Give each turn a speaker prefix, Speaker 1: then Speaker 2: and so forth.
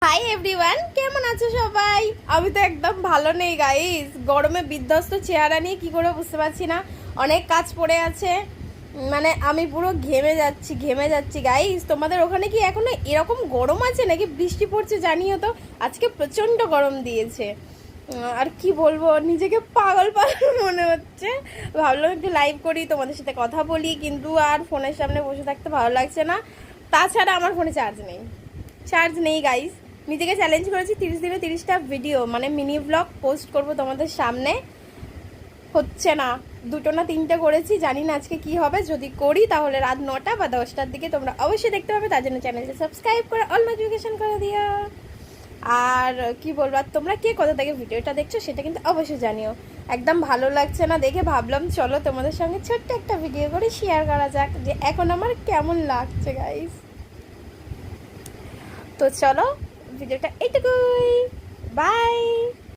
Speaker 1: Hi everyone, কেমন আছো সবাই? আমি তো একদম ভালো নেই গাইস। গরমে বিধ্বস্ত চেহারা নিয়ে কি করে বুঝতে পারছি না। অনেক কাজ পড়ে আছে, মানে আমি পুরো ঘেমে যাচ্ছি গাইস। তোমাদের ওখানে কি এখনো এরকম গরম আছে নাকি বৃষ্টি পড়ছে জানিও তো। আজকে প্রচণ্ড গরম দিয়েছে। আর কি বলবো, নিজেকে পাগল পাগল মনে হচ্ছে। ভাবলাম একটু লাইভ করি, তোমাদের সাথে কথা বলি, কিন্তু আর ফোনের সামনে বসে থাকতে ভালো লাগছে না। তাছাড়া আমার ফোনে চার্জ নেই গাইস। নিজেকে চ্যালেঞ্জ করেছি 30 দিনে 30টা ভিডিও, মানে মিনি ব্লগ পোস্ট করব তোমাদের সামনে। হচ্ছে না, দুটো না তিনটে করেছি, জানি না আজকে কি হবে। যদি করি তাহলে রাত 9টা বা 10টার দিকে তোমরা অবশ্যই দেখতে পাবে। তার জন্য চ্যানেলটা সাবস্ক্রাইব করে অল নোটিফিকেশন করে দিও। আর কি বলবো, আর তোমরা কে কোথা থেকে ভিডিওটা দেখছো সেটা কিন্তু অবশ্যই জানিও। একদম ভালো লাগছে না দেখে, ভাবলাম চলো তোমাদের সঙ্গে ছোট্ট একটা ভিডিও করে শেয়ার করা যাক যে এখন আমার কেমন লাগছে গাইস। তো চলো, ভিডিওটা এইটুকুই। বাই।